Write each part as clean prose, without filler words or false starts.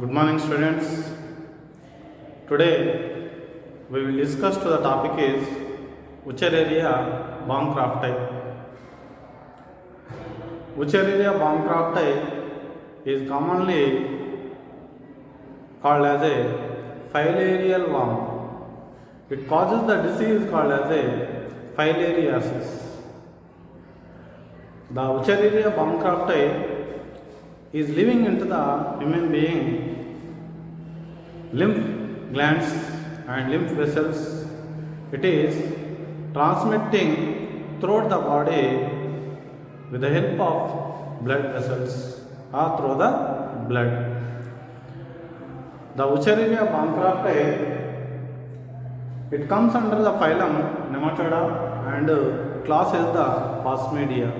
Good morning, students. Today we will discuss to the topic is Wuchereria Baumkrafti. Wuchereria Baumkrafti is commonly called as a filarial worm. It causes the disease called as a filariasis. The Wuchereria Baumkrafti is living into the human being lymph glands and lymph vessels. It is transmitting throughout the body with the help of blood vessels or through the blood. The Wuchereria Baumkrafti, it comes under the phylum Nematoda and class is the Phasmidia.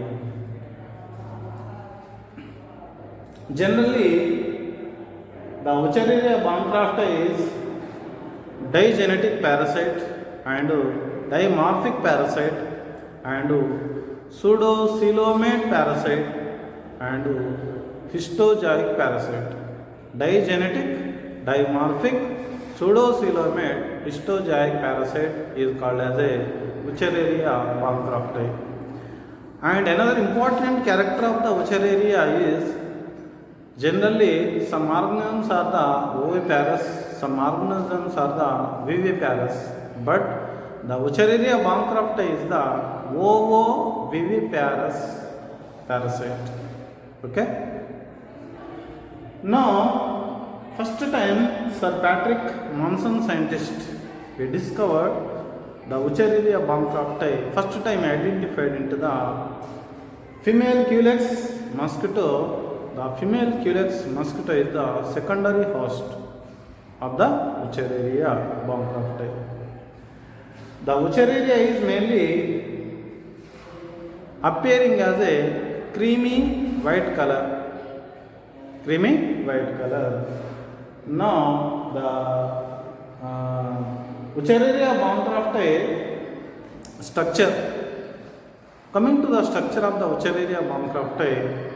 Generally, the Wuchereria Baumkrafti is digenetic parasite and dimorphic parasite and pseudocoelomate parasite and histozoic parasite. Digenetic, dimorphic, pseudocoelomate, histozoic parasite is called as a Wuchereria Baumkrafti. And another important character of the Wuchereria is generally some organisms are the oviparous, some organisms are the viviparous, but the Wuchereria Baumkrafti is the ovoviviparous parasite. Okay? Now, first time Sir Patrick Monson scientist, he discovered the Wuchereria Baumkrafti, first time identified into the female Culex mosquito. The female Culex mosquito is the secondary host of the Wuchereria Baumkrafti. The Wuchereria is mainly appearing as a creamy white color. Creamy white color. Now the Wuchereria Baumkrafti structure. Coming to the structure of the Wuchereria Baumkrafti,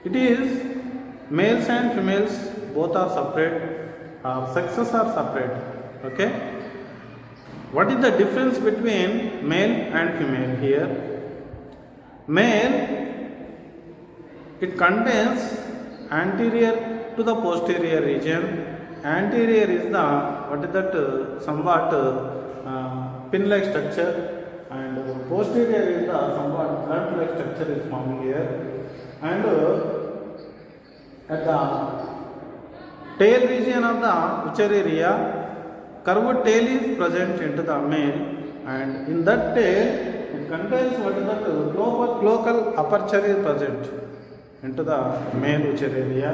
it is males and females both are separate, sexes are separate. Okay. What is the difference between male and female here? Male, it contains anterior to the posterior region. Anterior is the what is that somewhat pin-like structure, and posterior is the somewhat curved-like structure is forming here. And at the tail region of the Wuchereria, curved tail is present into the male, and in that tail it contains what is that cloacal aperture is present into the male Wuchereria,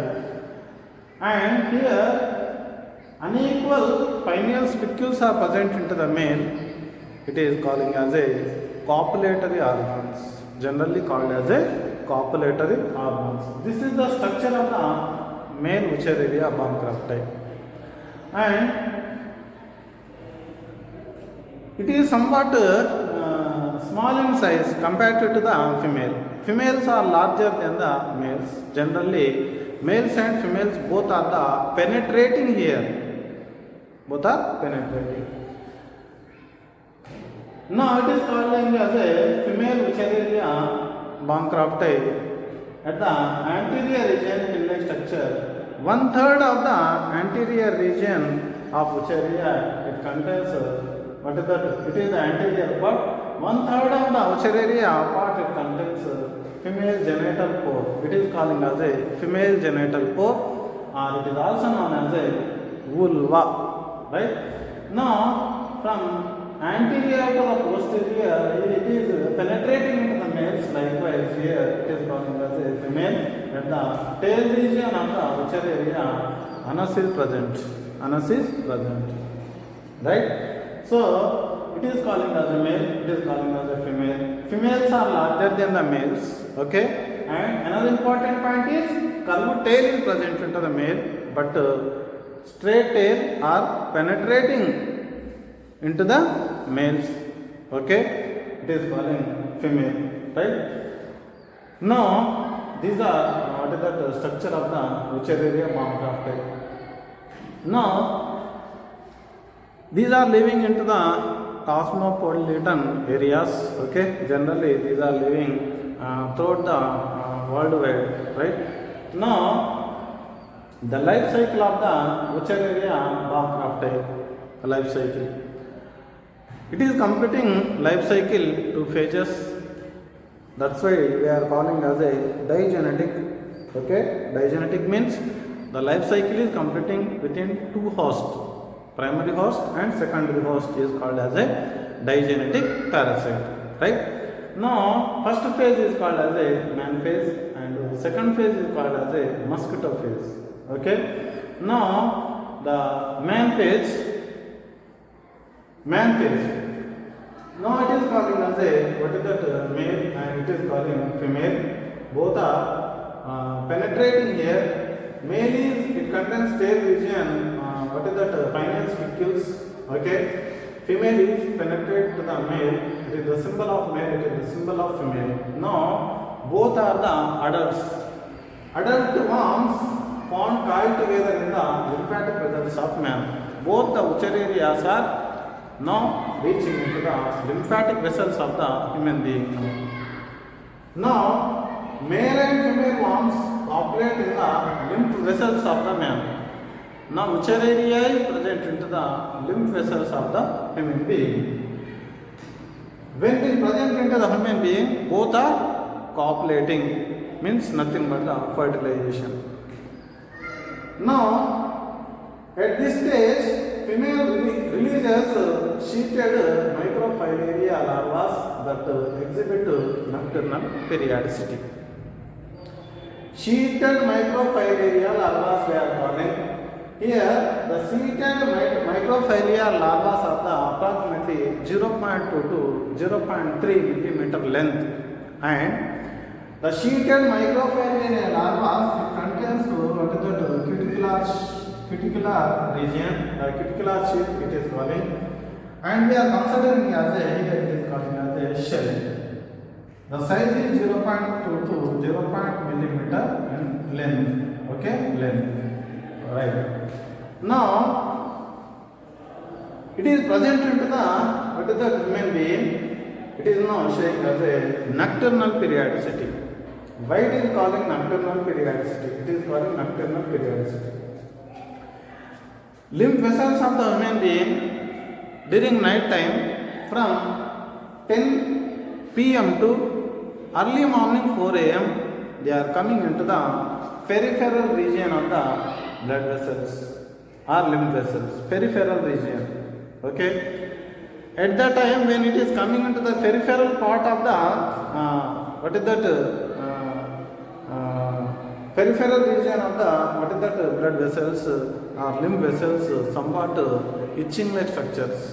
and here unequal pineal spicules are present into the male. It is calling as a copulatory organs, generally called as a copulatory organs. This is the structure of the male Wuchereria Baumkrafti, and it is somewhat small in size compared to the female. Females are larger than the males. Generally, males and females both are the penetrating here. Both are penetrating. Now it is calling as a female Wuchereria Baumkrafti. At the anterior region pin-like structure, 1/3 of the anterior region of Wuchereria, it contains what is that? It is the anterior part. 1/3 of the Wuchereria part, it contains female genital pore. It is calling as a female genital pore, or it is also known as a vulva. Right? Now, from anterior to the posterior, it is penetrating into the males. Likewise, here it is calling as a female. At the tail region of the Wuchereria, anus is present. Anus is present. Right? So, it is calling as a male, it is calling as a female. Females are larger than the males. Okay? And another important point is curved tail is present into the male, but straight tail are penetrating into the males. Okay, it is calling female, right? Now these are what is that structure of the Wuchereria Baumkrafti. Now, these are living into the cosmopolitan areas. Okay, generally these are living throughout the worldwide, right? Now, the life cycle of the Wuchereria Baumkrafti, life cycle. It is completing life cycle to phases. That's why we are calling as a digenetic. Okay, digenetic means the life cycle is completing within two hosts. Primary host and secondary host is called as a digenetic parasite, right? Now, first phase is called as a man phase and second phase is called as a mosquito phase. Okay. Now, the man phase. Now it is calling as a what is that male and it is calling female. Both are penetrating here. Male is it contains tail region. What is that pineal spicules? Okay. Female is penetrate to the male. It is the symbol of male. It is the symbol of female. Now both are the adults. Adult worms found coiled together in the lymphatic vessels of man. Both the Wuchererias are now reaching into the lymphatic vessels of the human being. Now, male and female worms operate in the lymph vessels of the man. Now, Wuchereria is present into the lymph vessels of the human being. When it is present into the human being, both are copulating, means nothing but the fertilization. Now, at this stage, female releases sheeted microfilaria larvae that exhibit nocturnal periodicity. Sheeted microfilaria larvae we are calling. Here, the sheeted microfilaria larvae are the approximately 0.2 to 0.3 millimeter length, and the sheeted microfilaria larvae contains what is the cuticular region, the cuticular sheath it is calling, and we are considering as a here it is calling as a shell. The size is 0.2 to 0. millimeter in length. Okay, length. Right. Now it is present into the what is the human being. It is now showing as a nocturnal periodicity. Why it is calling nocturnal periodicity? It is calling nocturnal periodicity. Lymph vessels of the human being during night time from 10 p.m. to early morning 4 a.m. they are coming into the peripheral region of the blood vessels or lymph vessels. Peripheral region. Okay. At that time when it is coming into the peripheral part of the what is that peripheral region of the what is that blood vessels or lymph vessels somewhat itching like structures.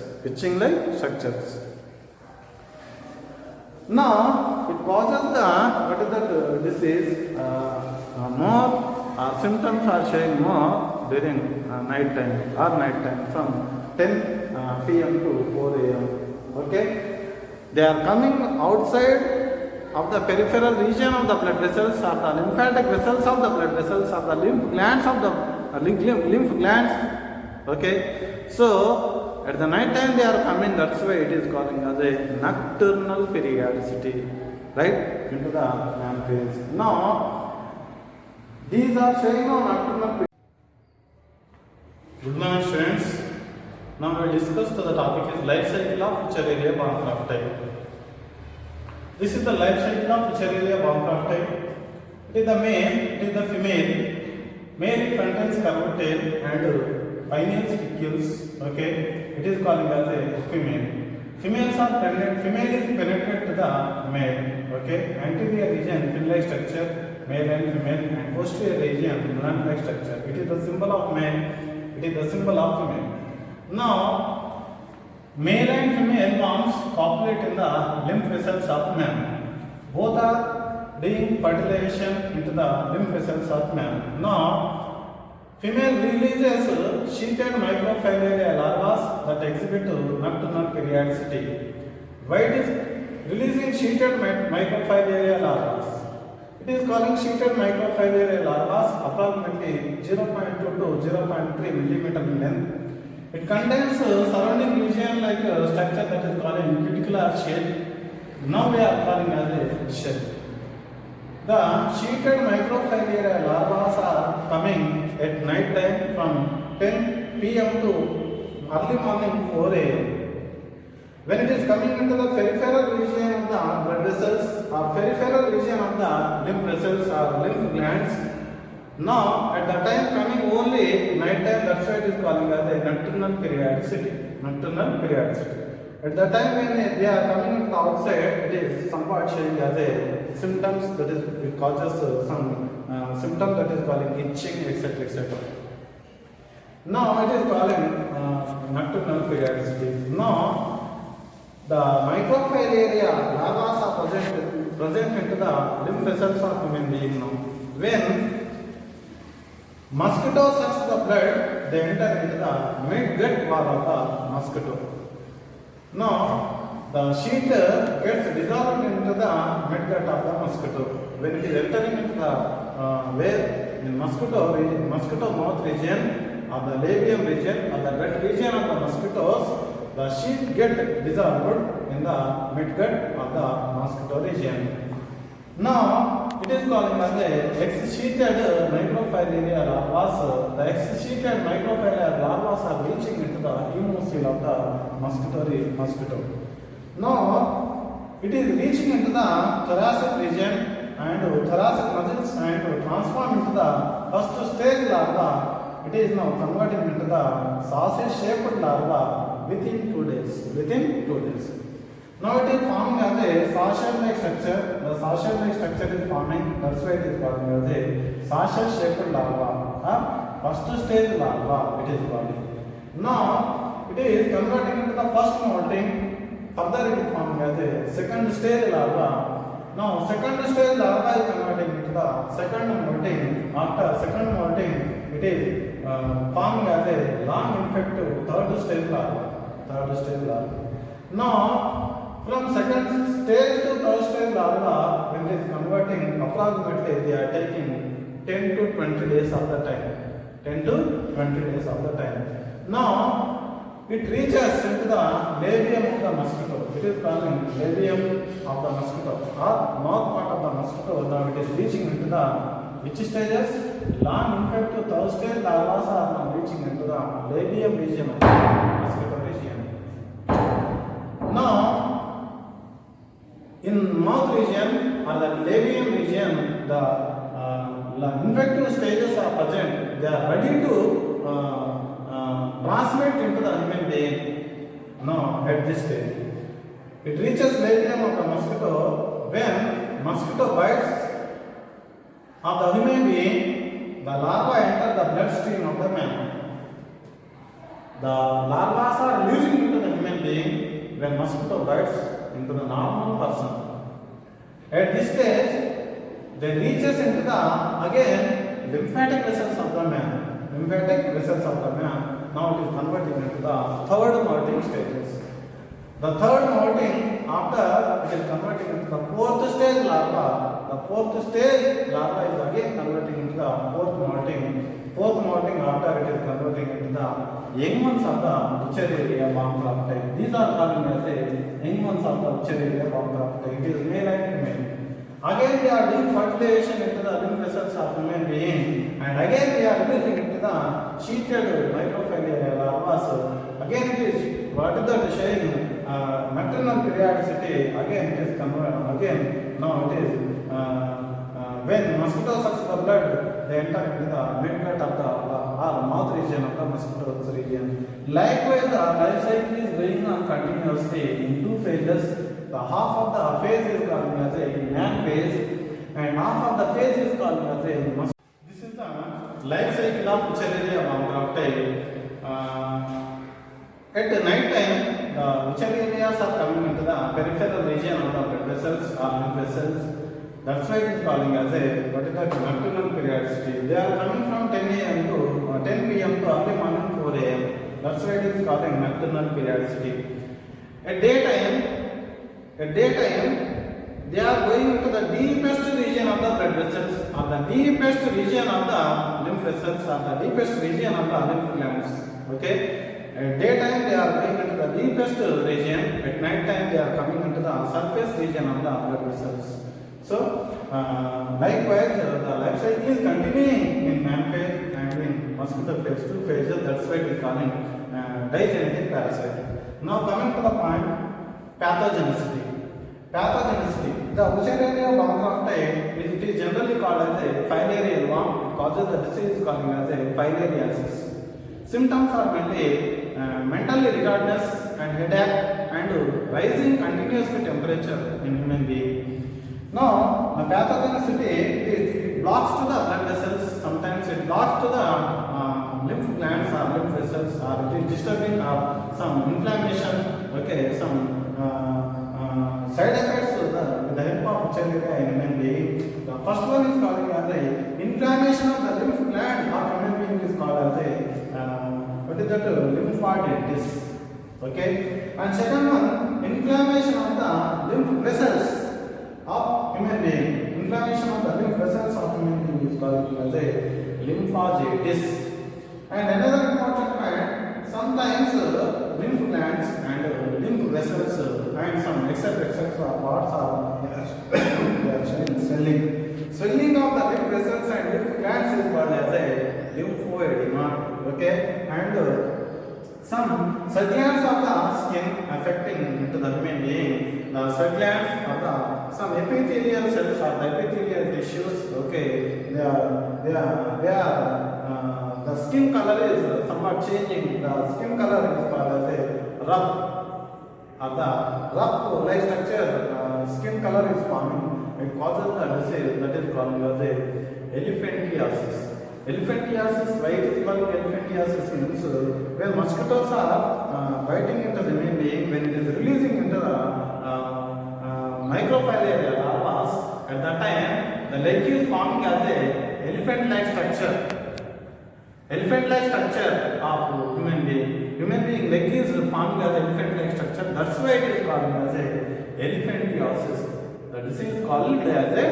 Now it causes the what is that disease more symptoms are showing more during night time from 10 p.m. to 4 a.m. Okay, they are coming outside of the peripheral region of the blood vessels or the lymphatic vessels of the blood vessels or the lymph glands of the lymph glands. Okay, so at the night time they are coming. That's why it is calling as a nocturnal periodicity, right, into the man phase. Now these are showing on nocturnal. Good morning, students. Now we will discuss to the topic is life cycle of Wuchereria Baumkrafti. This is the life cycle of Wuchereria Baumkrafti. It is the male, it is the female. Male contains curved tail and pineal spicules. Okay, it is calling as a female. Female is penetrate to the male. Okay, anterior region pin-like structure, male and female, and posterior region gland-like structure. It is the symbol of male. It is the symbol of female. Now, male and female worms copulate in the lymph vessels of man. Both are doing fertilization into the lymph vessels of man. Now, female releases sheeted microfilaria larvae that exhibit nocturnal periodicity. Why it is releasing sheeted microfilaria larvae? It is calling sheeted microfilariae larvas approximately 0.2 to 0.3 millimeter in length. It contains surrounding region like structure that is called cuticular shell. Now we are calling as a shell. The sheeted microfilariae larvas are coming at night time from 10 p.m. to early morning 4 a.m. When it is coming into the peripheral region of the blood vessels or peripheral region of the lymph vessels or lymph glands, now at the time coming only night time, that's why it is calling as a nocturnal periodicity. Nocturnal periodicity. At the time when they are coming into the outside, it is somewhat showing as a symptoms, that is it causes some symptom that is calling itching, etc. etc. Now it is calling nocturnal periodicity. Now the microfilariae larvas are present into the lymph vessels of human being now. When mosquito sucks the blood, they enter into the mid-gut wall of the mosquito. Now the sheet gets dissolved into the mid-gut of the mosquito. When it is entering into the where the mosquito mouth region or the labium region or the gut region of the mosquitoes, the sheet get dissolved in the midgut of the mosquito region. Now it is calling as the excited microfilariae larvas. The excited microfilariae larvas are reaching into the hemocoel of the mosquito. Now it is reaching into the thoracic region and thoracic muscles and transform into the first stage larva. It is now converting into the sausage shaped larva within 2 days. Now it is forming as a saucer-like structure. The saucer-like structure is forming. That's why it is called as a saucer-shaped larva. First stage larva it is called. Now it is converting into the first molting. Further it is forming as a second stage larva. Now second stage larva is converting into the second molting. After second molting, it is forming as a long infective third stage larva. Now from second stage to third stage larva, when it is converting, approximately they are taking 10 to 20 days of the time. 10 to 20 days of the time. Now it reaches into the labium of the mosquito. It is calling labium of the mosquito or mouth part of the mosquito. Now it is reaching into the which stages? Long infective third stage larvas are now reaching into the labium region of the mosquito region. Now in mouth region or the labium region, the infective stages are present. They are ready to transmit into the human being. Now at this stage, it reaches labium of the mosquito. When mosquito bites of the human being, the larva enter the bloodstream of the man. The larvas are releasing into the human being when mosquito bites into the normal person. At this stage, they reaches into the again lymphatic vessels of the man. Now it is converting into the third molting stages. The third molting, after it is converting into the fourth stage larva. The fourth stage larva is again converting into the fourth molting. Fourth molting, after it is converting into the young ones of the Wuchereria baumkrafti. These are called as the young ones of the Wuchereria baumkrafti. It is male and female. Again they are doing fertilization into the lymph vessels of human being, and again they are releasing into the sheeted microfilariae larvas. Again it is what is that showing nocturnal periodicity. Again it is converted. Again now it is when mosquito sucks the blood, they enter into the midgut of the mouth region of the mosquito's region. Likewise, the life cycle is going on continuously in two phases. The half of the phase is called as a man phase, and half of the phase is called as a mosquito. This is the life cycle of Wuchereria baumkrafti. At the night time, the Wuchereria are coming into the peripheral region of the blood vessels or lymph vessels. That's why it is calling as a what is that nocturnal periodicity. They are coming from 10 a.m. to 10 p.m. to early morning 4 a.m. That's why it is calling nocturnal periodicity. At daytime, they are going into the deepest region of the blood vessels or the deepest region of the lymph vessels or the deepest region of the lymph glands. Okay, at daytime they are going into the deepest region, at night time they are coming into the surface region of the blood vessels. So likewise the life cycle is continuing in man phase and in mosquito phase, two phases. That's why we call it digenetic parasite. Now coming to the point, pathogenicity. Pathogenicity. The Wuchereria baumkrafti, it is generally called as a filarial worm. It causes the disease called as a filariasis. Symptoms are mainly mentally retardedness and headache and rising continuously temperature in human being. Now, the pathogenicity, it blocks to the blood vessels. Sometimes it blocks to the lymph glands or lymph vessels, or it is disturbing or some inflammation. Okay, some side effects with the help of Wuchereria in human being. The first one is called as a inflammation of the lymph gland of human being is called as a what is that lymphitis. Okay, and second one, inflammation of the lymph vessels of human being. Inflammation of the lymph vessels of human being is called as a lymphitis. And another important point, sometimes lymph glands and lymph vessels and some etc parts are they are showing swelling. Swelling of the lymph vessels and lymph glands is called as a lymphoedema. Okay, and some cell glands of the skin affecting into the human being. The cell glands or the some epithelial cells or the epithelial tissues. Okay, they are the skin color is somewhat changing. The skin color is called as a rough or the rough like structure. Skin color is forming. It causes the disease that is called as a elephantiasis. Elephantiasis, why it is called elephantiasis means when mosquitoes are biting into the human being, when it is releasing into the microfilaria larvas, at that time the leg is forming as a elephant-like structure. Elephant-like structure of human being. Human being leg is forming as elephant-like structure. That's why it is called as a elephantiasis. The disease called as a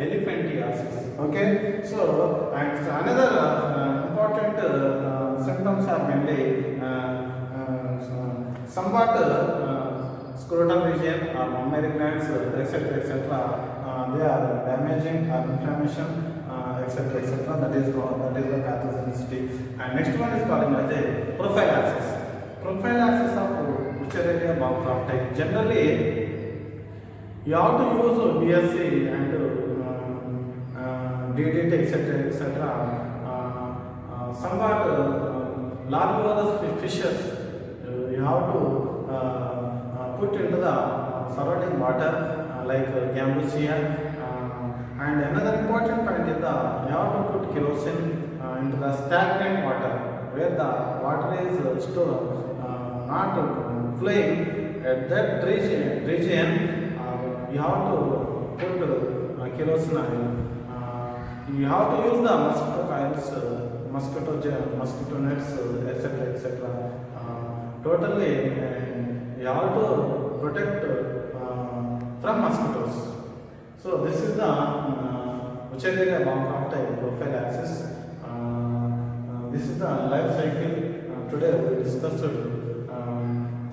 elephantiasis. Okay, so and another important symptoms are mainly somewhat scrotal region or mammary glands, etc. They are damaging or inflammation, etc. That is the pathogenicity. And next one is called as a prophylaxis. Prophylaxis of Wuchereria baumkrafti. Generally, you have to use BSC and DDT, etc. Somewhat larvae fishes you have to put into the surrounding water like gambusia. And another important point is you have to put kerosene into the stagnant water where the water is stored, not flowing. At that region you have to put kerosene oil. You have to use the mosquito coils, mosquito nets, etc. Totally, you have to protect from mosquitoes. So this is the Wuchereria baumkrafti prophylaxis. This is the life cycle. Today we discussed.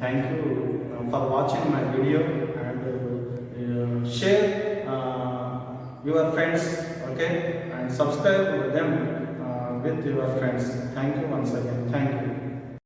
Thank you for watching my video and share your friends. Okay, and subscribe them with your friends. Thank you once again. Thank you.